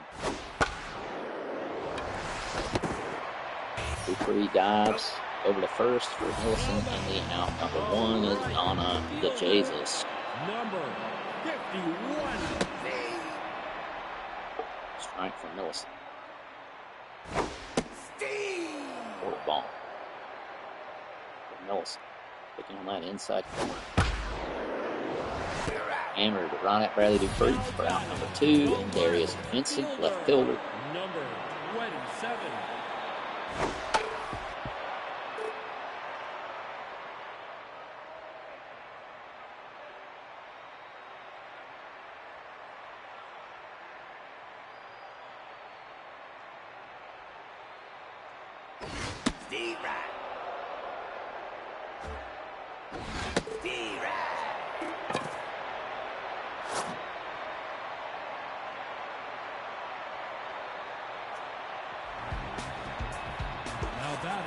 Dupree dives over to first for Wilson, and the out number 1 is Donna DeJesus. Number 51. Strike from Millicent. Fourth ball. For Millicent. Picking on that inside corner. Hammered right at Bradley Dupree for out number 2, and Darius Vincent, left fielder. Number 27.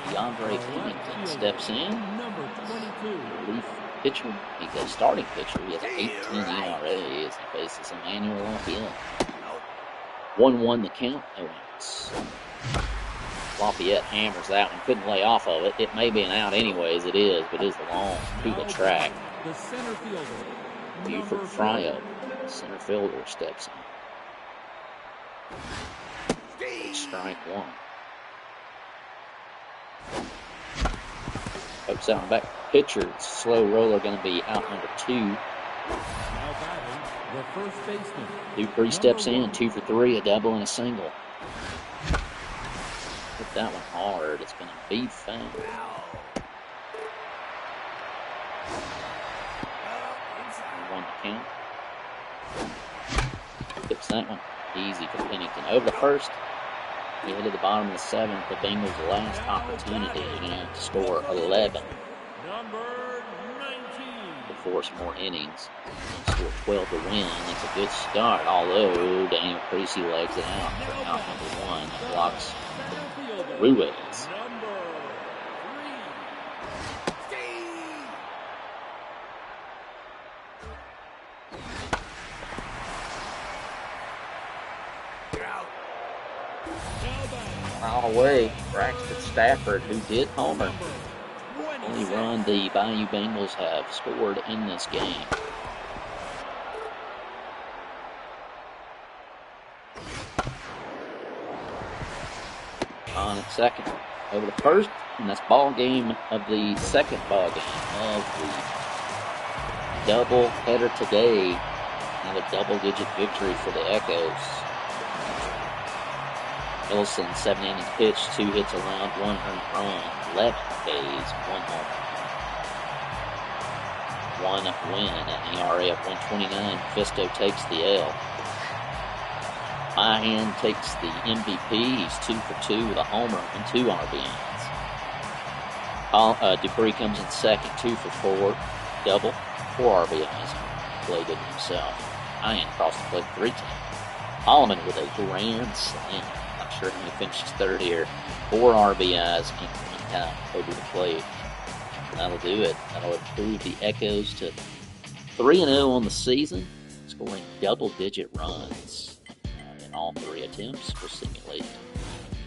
DeAndre Pennington steps in. Number 22. Relief pitcher. He's a starting pitcher. He has an 18 ERA as he faces Emmanuel Lafayette. 1-1 the count. No outs. Lafayette hammers that one. Couldn't lay off of it. It may be an out anyways. It is, but it is long to the track. The center fielder. Buford Fryo, center fielder, steps in. Strike 1. Hopes out and back. Pitcher, slow roller, going to be out number 2. Now batting, the first baseman. Dupree steps in, 2 for 3, a double and a single. Hit that one hard. It's going to be foul. 1 to count. Tips that one. Easy for Pennington. Over the first. He hit at the bottom of the 7th. The Bengals' last opportunity. They're going to have to score 11. Number 19. To force more innings. Score 12 to win. That's a good start. Although Daniel Creasy legs it out for out number 1. Blocks Ruiz. Number 3. All the way, Braxton Stafford, who did homer. Only run the Bayou Bengals have scored in this game. On at second, over to first, and that's ball game of the second ball game of the double header today. Another double-digit victory for the Echoes. Wilson, 7 innings pitched, 2 hits allowed, 1 earned run, 11 Ks, 1 home. 1 win, an ERA of 1.29. Fisto takes the L. Mahan takes the MVP. He's 2 for 2 with a homer and 2 RBIs. Dupree comes in second, 2 for 4, double, 4 RBIs. Played it himself. Mahan crossed the plate 3 times. Holloman with a grand slam. Not sure how he finishes third here. 4 RBIs and 1 out over the plate. That'll do it. That'll improve the Echoes to 3-0 on the season, scoring double-digit runs in all 3 attempts. We'll simulate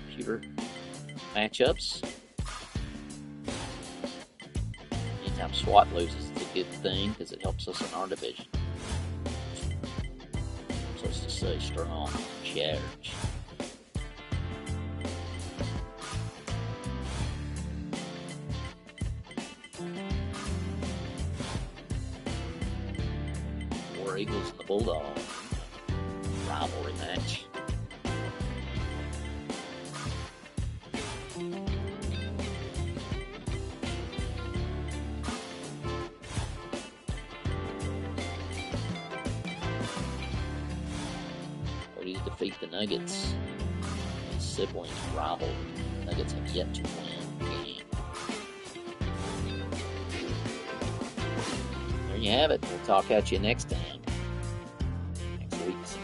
computer matchups. Anytime SWAT loses, it's a good thing because it helps us in our division. So it's to stay strong, charge. War Eagles and the Bulldogs. Rivalry match. defeat the Nuggets. A sibling rival. The Nuggets have yet to win the game. There you have it. We'll talk at you next time. Next week's